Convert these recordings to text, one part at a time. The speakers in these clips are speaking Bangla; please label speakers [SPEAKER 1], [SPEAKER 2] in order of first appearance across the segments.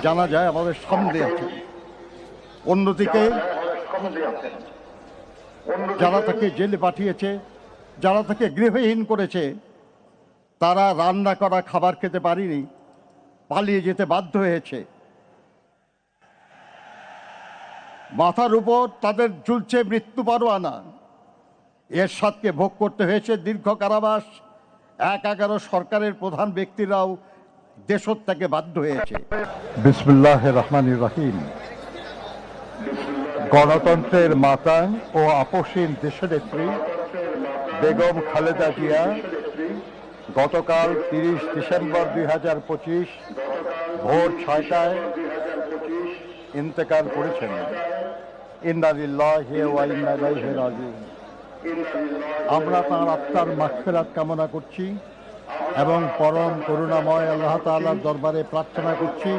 [SPEAKER 1] জানা যায় আমাদের সামনে আছেন। অন্যদিকে যারা তাকে জেলে পাঠিয়েছে, যারা তাকে গৃহহীন করেছে, তারা রান্না করা খাবার খেতে পারেনি, পালিয়ে যেতে বাধ্য হয়েছে। মাথার উপর তাদের ঝুলছে মৃত্যু পরোয়ানা। এরশাদকে ভোগ করতে হয়েছে দীর্ঘ কারাবাস। ১/১১ সরকারের প্রধান ব্যক্তিরাও দেশত্যাগে বাধ্য হয়েছে। বিসমিল্লাহির রহমানির রহিম। গণতন্ত্রের মাতা ও আপসহীন দেশনেত্রী বেগম খালেদা জিয়া গতকাল ৩০ ডিসেম্বর ২০২৫ ভোর ৬টায় ইন্তেকাল করেছেন। ইন্না লিল্লাহি ওয়া ইন্না ইলাইহি রাজিউন। আমরা তাঁর আত্মার মাগফিরাত কামনা করছি এবং পরম করুণাময় আল্লাহ তাআলার দরবারে প্রার্থনা করছি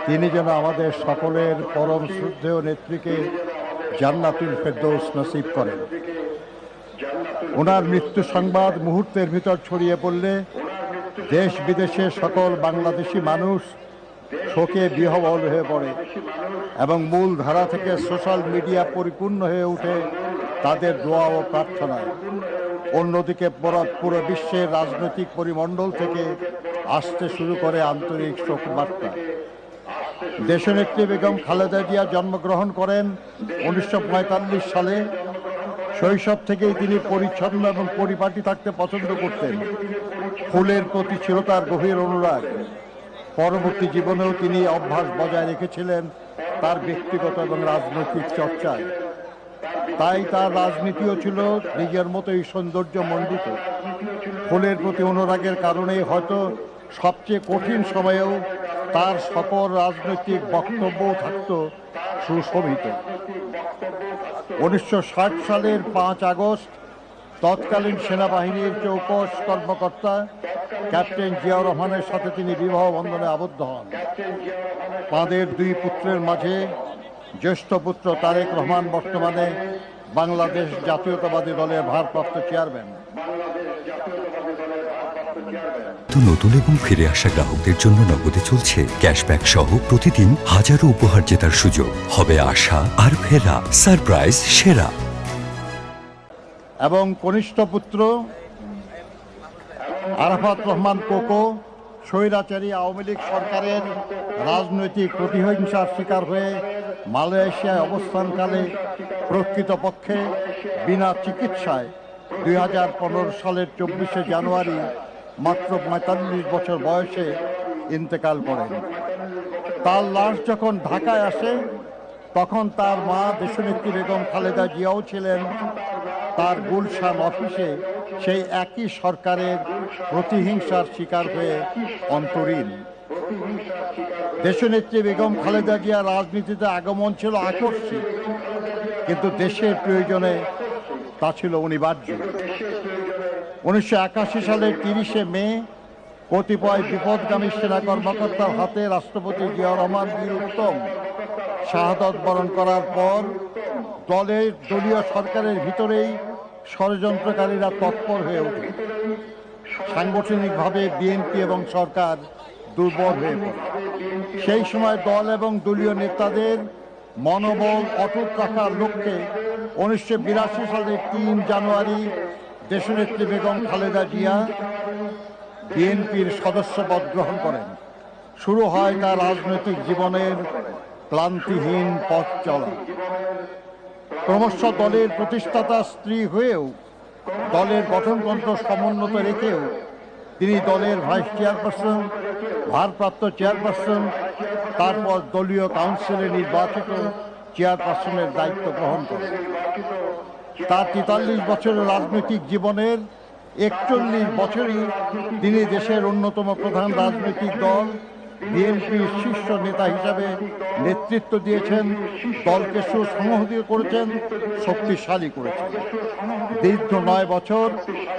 [SPEAKER 1] তিনি যেন আমাদের সকলের পরম শ্রদ্ধেয় নেত্রীকে জান্নাতুল ফেরদৌস নসিব করেন। ওনার মৃত্যু সংবাদ মুহূর্তের ভিতর ছড়িয়ে পড়লে দেশ বিদেশে সকল বাংলাদেশি মানুষ শোকে বিহ্বল হয়ে পড়ে এবং মূল ধারা থেকে সোশ্যাল মিডিয়া পরিপূর্ণ হয়ে ওঠে তাদের দোয়া ও প্রার্থনায়। অন্যদিকে পুরো বিশ্বের রাজনৈতিক পরিমণ্ডল থেকে আসতে শুরু করে আন্তরিক শোক বার্তা। দেশনেত্রী বেগম খালেদা জিয়া জন্মগ্রহণ করেন ১৯৪৫ সালে। শৈশব থেকেই তিনি পরিচ্ছন্ন এবং পরিপাটি থাকতে পছন্দ করতেন। ফুলের প্রতি ছিল তার গভীর অনুরাগ। পরবর্তী জীবনেও তিনি অভ্যাস বজায় রেখেছিলেন তার ব্যক্তিগত এবং রাজনৈতিক চর্চায়। তাই তার রাজনীতিও ছিল নিজের মতোই সৌন্দর্যমণ্ডিত। ফুলের প্রতি অনুরাগের কারণে হয়তো সবচেয়ে কঠিন সময়েও তার সকল রাজনৈতিক বক্তব্য থাকত সুশোভিত। ১৯৬০ সালের ৫ আগস্ট তৎকালীন সেনাবাহিনীর চৌকস কর্মকর্তা ক্যাপ্টেন জিয়াউর রহমানের সাথে তিনি বিবাহ বন্ধনে আবদ্ধ হন। তাঁদের ২ পুত্রের মাঝে জ্যেষ্ঠ পুত্র তারেক রহমান বর্তমানে বাংলাদেশ জাতীয়তাবাদী দলের ভারপ্রাপ্ত চেয়ারম্যান।
[SPEAKER 2] নতুন এবং ফিরে আসা গ্রাহকদের জন্য নগদে চলছে ক্যাশব্যাক সহ প্রতিদিন হাজারো উপহার জেতার সুযোগ। হবে আশা আর ফেরা, সারপ্রাইজ সেরা।
[SPEAKER 1] এবং কনিষ্ঠ পুত্র আরাফাত রহমান কোকো স্বৈরাচারী আওয়ামী লীগ সরকারের রাজনৈতিক প্রতিহিংসার শিকার হয়ে মালয়েশিয়ায় অবস্থানকালে প্রকৃতপক্ষে বিনা চিকিৎসায় ২০১৫ সালের ২৪শে জানুয়ারি মাত্র ৪৫ বছর বয়সে ইন্তেকাল করেন। তার লাশ যখন ঢাকায় আসে তখন তার মা দেশনেত্রী বেগম খালেদা জিয়াও ছিলেন তার গুলশান অফিসে সেই একই সরকারের প্রতিহিংসার শিকার হয়ে অন্তরীণ। দেশনেত্রী বেগম খালেদা জিয়ার রাজনীতিতে আগমন ছিল আকস্মিক, কিন্তু দেশের প্রয়োজনে তা ছিল অনিবার্য। ১৯৮১ সালের ৩০শে মে কতিপয় বিপদগামী সেনা কর্মকর্তার হাতে রাষ্ট্রপতি জিয়াউর রহমান বীর উত্তম শাহাদত বরণ করার পর দলীয় সরকারের ভিতরেই ষড়যন্ত্রকারীরা তৎপর হয়ে ওঠে। সাংগঠনিকভাবে বিএনপি এবং সরকার দুর্বল হয়ে পড়ে। সেই সময় দল এবং দলীয় নেতাদের মনোবল অটুট রাখার লক্ষ্যে ১৯৮২ সালের ৩ জানুয়ারি দেশনেত্রী বেগম খালেদা জিয়া বিএনপির সদস্যপদ গ্রহণ করেন। শুরু হয় তার রাজনৈতিক জীবনের ক্লান্তিহীন পথ চলা। ক্রমশ দলের প্রতিষ্ঠাতা স্ত্রী হয়েও দলের গঠনতন্ত্র সমুন্নত রেখেও তিনি দলের ভাইস চেয়ারপারসন, ভারপ্রাপ্ত চেয়ারপারসন, তারপর দলীয় কাউন্সিলে নির্বাচিত চেয়ারপারসনের দায়িত্ব গ্রহণ করেন। তার ৪৩ বছরের রাজনৈতিক জীবনের ৪১ বছরই তিনি দেশের অন্যতম প্রধান রাজনৈতিক দল বিএনপির শীর্ষ নেতা হিসাবে নেতৃত্ব দিয়েছেন, দলকে সুসংহত করেছেন, শক্তিশালী করেছেন। দীর্ঘ ৯ বছর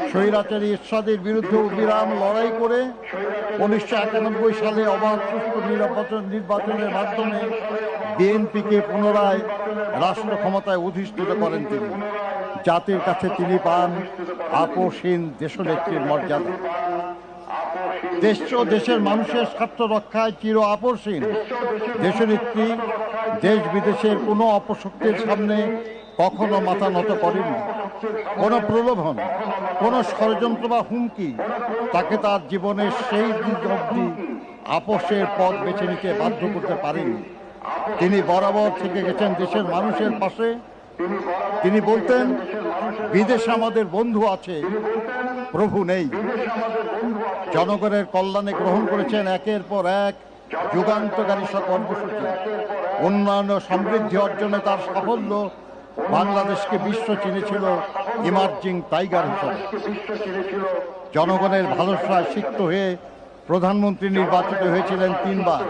[SPEAKER 1] স্বৈরাচারী এরশাদের বিরুদ্ধে অবিরাম লড়াই করে ১৯৯১ সালে অবাধ সুষ্ঠু নির্বাচনের মাধ্যমে বিএনপিকে পুনরায় রাষ্ট্র ক্ষমতায় অধিষ্ঠিত করেন তিনি। জাতির কাছে তিনি পান আপসহীন দেশনেত্রীর মর্যাদা। দেশ ও দেশের মানুষের স্বার্থ রক্ষায় চির আপসহীন। দেশনেত্রী দেশ বিদেশের কোনো অপশক্তির সামনে কখনো মাথা নত করেননি। কোনো প্রলোভন, কোনো ষড়যন্ত্র বা হুমকি তাকে তার জীবনের সেই দিন অবধি আপোষের পথ বেছে নিতে বাধ্য করতে পারেনি। তিনি বরাবর থেকে গেছেন দেশের মানুষের পাশে। তিনি বলতেন, বিদেশে আমাদের বন্ধু আছে, প্রভু নেই। জনগণের কল্যাণে গ্রহণ করেছেন একের পর এক যুগান্তকারী সব কর্মসূচি। উন্নয়ন ও সমৃদ্ধি অর্জনে তার সাফল্য বাংলাদেশকে বিশ্ব চিনেছিল ইমার্জিং টাইগার হিসেবে। জনগণের ভালোবাসায় সিক্ত হয়ে প্রধানমন্ত্রী নির্বাচিত হয়েছিলেন 3 বার।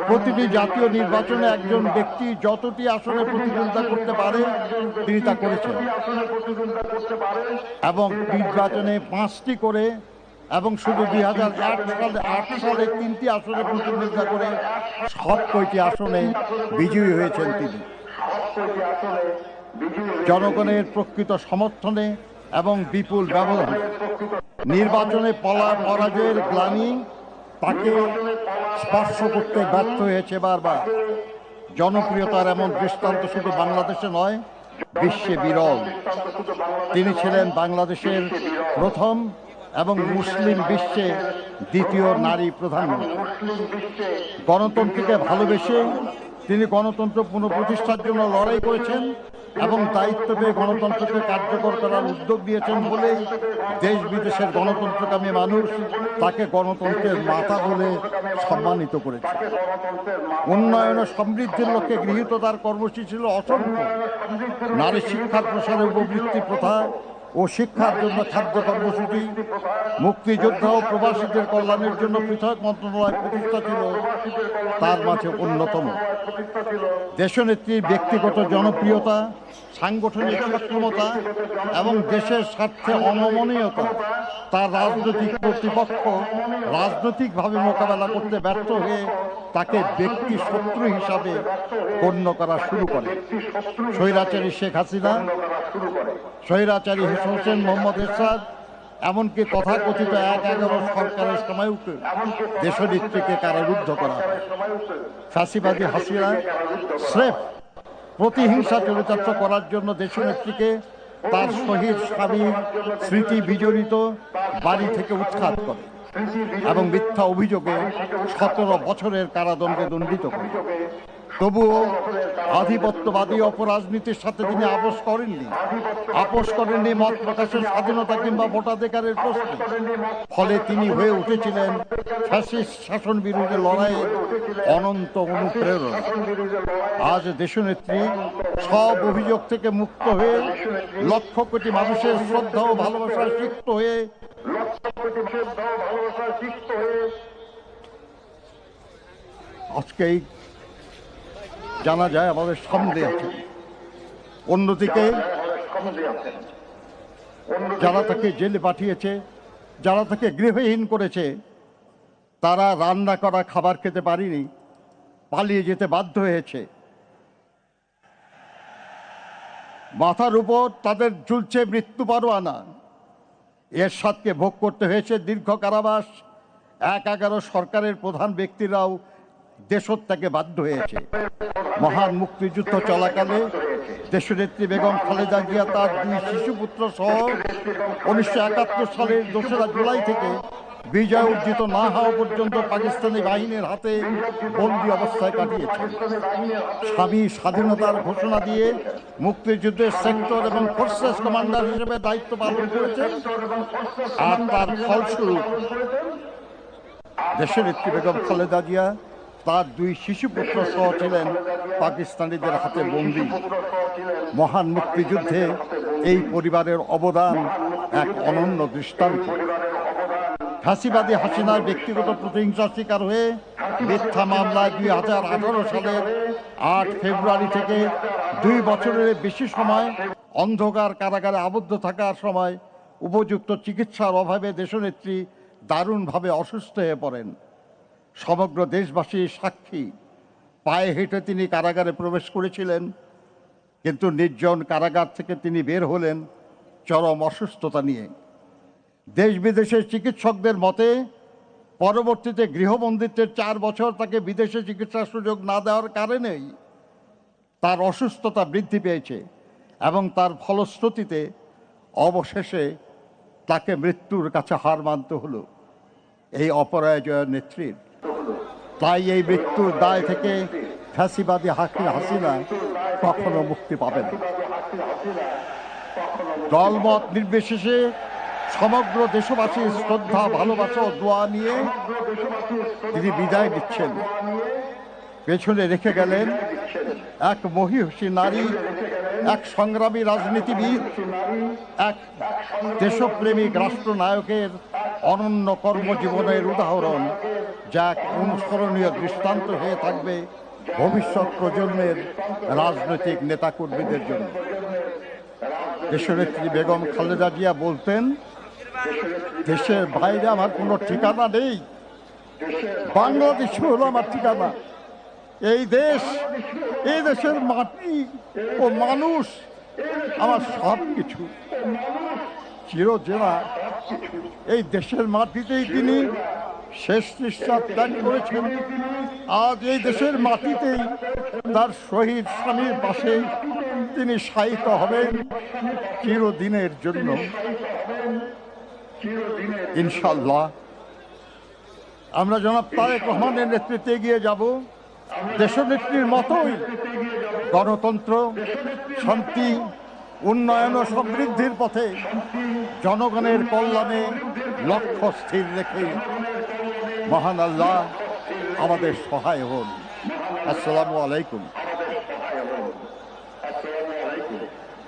[SPEAKER 1] প্রতিটি জাতীয় নির্বাচনে একজন ব্যক্তি যতটি আসনে প্রতিদ্বন্দ্বিতা করতে পারে তিনি তা করেছেন, এবং নির্বাচনে 5টি করে, এবং শুধু 2008 সালে 3টি আসনে প্রতিদ্বন্দ্বিতা করে সব কয়টি আসনে বিজয়ী হয়েছেন তিনি। জনগণের প্রকৃত সমর্থনে এবং বিপুল ব্যবধানে নির্বাচনে পরাজয়ের গ্লানি তাকে স্পর্শ করতে ব্যর্থ হয়েছে বারবার। জনপ্রিয়তার এমন দৃষ্টান্ত শুধু বাংলাদেশে নয়, বিশ্বে বিরল। তিনি ছিলেন বাংলাদেশের প্রথম এবং মুসলিম বিশ্বে দ্বিতীয় নারী প্রধানমন্ত্রী। গণতন্ত্রকে ভালোবেসে তিনি গণতন্ত্র পুনঃপ্রতিষ্ঠার জন্য লড়াই করেছেন এবং দায়িত্ব পেয়ে গণতন্ত্রকে কার্যকর করার উদ্যোগ দিয়েছেন বলেই দেশ বিদেশের গণতন্ত্রকামী মানুষ তাকে গণতন্ত্রের মাতা বলে সম্মানিত করেছে। উন্নয়ন ও সমৃদ্ধির লক্ষ্যে গৃহীত তার কর্মসূচি ছিল অসংখ্য। নারী শিক্ষার প্রসারে উপবৃত্তি প্রথা ও শিক্ষার জন্য খাদ্য কর্মসূচি, মুক্তিযোদ্ধা ও প্রবাসীদের কল্যাণের জন্য পৃথক মন্ত্রণালয় প্রতিষ্ঠা ছিল তার মাঝে অন্যতম। দেশনেত্রীর ব্যক্তিগত জনপ্রিয়তা, সাংগঠনিক সক্ষমতা এবং দেশের স্বার্থে অনমনীয়তা তার রাজনৈতিক কর্তৃপক্ষ রাজনৈতিকভাবে মোকাবেলা করতে ব্যর্থ হয়ে তাকে ব্যক্তি শত্রু হিসাবে গণ্য করা শুরু করে। স্বৈরাচারী শেখ হাসিনা, স্বৈরাচারী হোসেন মোহাম্মদ এরশাদ, এমনকি তথাকথিত 1/11 সরকারের সময়ও দেশনেত্রীকে কারারুদ্ধ করা হয়। ফ্যাসিবাদী হাসিনা স্রেফ প্রতিহিংসা চরিতার্থ করার জন্য দেশনেত্রীকে তার শহীদ স্বামীর স্মৃতি বিজড়িত বাড়ি থেকে উৎখাত করে এবং মিথ্যা অভিযোগে 17 বছরের কারাদণ্ডে দণ্ডিত করে। তবুও আধিপত্যবাদী অপরাজনীতির সাথে তিনি আপোষ করেননি মত প্রকাশের স্বাধীনতা কিংবা ভোটাধিকারের প্রশ্নে। ফলে তিনি হয়ে উঠেছিলেন ফ্যাসিস্ট শাসন বিরোধী লড়াইয়ের অনন্ত অনুপ্রেরণা। আজ দেশনেত্রী সব অভিযোগ থেকে মুক্ত হয়ে লক্ষ কোটি মানুষের শ্রদ্ধা ও ভালোবাসায় সিক্ত হয়ে আজকেই জানা যায় আমাদের সামনে আছেন। অন্যদিকে যারা তাকে জেলে পাঠিয়েছে, যারা তাকে গৃহহীন করেছে, তারা রান্না করা খাবার খেতে পারেনি, পালিয়ে যেতে বাধ্য হয়েছে। মাথার উপর তাদের ঝুলছে মৃত্যু পরোয়ানা। এরশাদকে ভোগ করতে হয়েছে দীর্ঘ কারাবাস। 1/11 সরকারের প্রধান ব্যক্তিরাও দেশত্যাগে বাধ্য হয়েছে। মহান মুক্তিযুদ্ধ চলাকালে দেশনেত্রী বেগম খালেদা জিয়া তার 2 শিশুপুত্র সহ 1971 সালের 2রা জুলাই থেকে বিজয় অর্জিত না হওয়া পর্যন্ত পাকিস্তানি বাহিনীর হাতে বন্দী অবস্থায় কাটিয়েছে। স্বামী স্বাধীনতার ঘোষণা দিয়ে মুক্তিযুদ্ধের সেক্টর এবং ফোর্সেস কমান্ডার হিসেবে দায়িত্ব পালন করেছেন, আর তার ফলস্বরূপ দেশনেত্রী বেগম খালেদা জিয়া তার 2 শিশুপুত্র সহ ছিলেন পাকিস্তানিদের হাতে বন্দী। মহান মুক্তিযুদ্ধে এই পরিবারের অবদান এক অনন্য দৃষ্টান্ত। ফ্যাসিবাদী হাসিনার ব্যক্তিগত প্রতিহিংসার শিকার হয়ে মিথ্যা মামলায় 2018 সালের 8 ফেব্রুয়ারি থেকে 2 বছরের বেশি সময় অন্ধকার কারাগারে আবদ্ধ থাকার সময় উপযুক্ত চিকিৎসার অভাবে দেশনেত্রী দারুণভাবে অসুস্থ হয়ে পড়েন। সমগ্র দেশবাসী সাক্ষী। পায়ে হেঁটে তিনি কারাগারে প্রবেশ করেছিলেন, কিন্তু নির্জন কারাগার থেকে তিনি বের হলেন চরম অসুস্থতা নিয়ে। দেশ বিদেশের চিকিৎসকদের মতে পরবর্তীতে গৃহবন্দিত্বের 4 বছর তাকে বিদেশে চিকিৎসার সুযোগ না দেওয়ার কারণেই তার অসুস্থতা বৃদ্ধি পেয়েছে এবং তার ফলশ্রুতিতে অবশেষে তাকে মৃত্যুর কাছে হার মানতে হলো এই অপরাজয় নেত্রীর। তাই এই মৃত্যুর দায় থেকে ফ্যাসিবাদী হাসিনা কখনো মুক্তি পাবে না। দলমত নির্বিশেষে সমগ্র দেশবাসীর শ্রদ্ধা, ভালোবাসা ও দোয়া নিয়ে তিনি বিদায় নিচ্ছেন। পেছনে রেখে গেলেন এক মহিষী নারী, এক সংগ্রামী রাজনীতিবিদ, এক দেশপ্রেমিক রাষ্ট্রনায়কের অনন্য কর্মজীবনের উদাহরণ, যা এক অনুসরণীয় দৃষ্টান্ত হয়ে থাকবে ভবিষ্যৎ প্রজন্মের রাজনৈতিক নেতাকর্মীদের জন্য। দেশনেত্রী বেগম খালেদা জিয়া বলতেন, দেশের বাইরে আমার কোনো ঠিকানা নেই, বাংলাদেশ হলো আমার ঠিকানা। এই দেশ, এই দেশের মাটি ও মানুষ আমার সব কিছু। চিরজেনা এই দেশের মাটিতেই তিনি শেষ নিঃশ্বাস ত্যাগ করেছেন। আজ এই দেশের মাটিতেই তার শহীদ স্বামীর পাশে তিনি শায়িত হবেন চিরদিনের জন্য, ইনশাল্লাহ। আমরা জনাব তারেক রহমানের নেতৃত্বে এগিয়ে যাব দেশনেত্রীর মতোই গণতন্ত্র, শান্তি, উন্নয়ন ও সমৃদ্ধির পথে জনগণের কল্যাণে লক্ষ্য স্থির রেখে। মহান আল্লাহ আমাদের সহায় হন। আসসালামু আলাইকুম।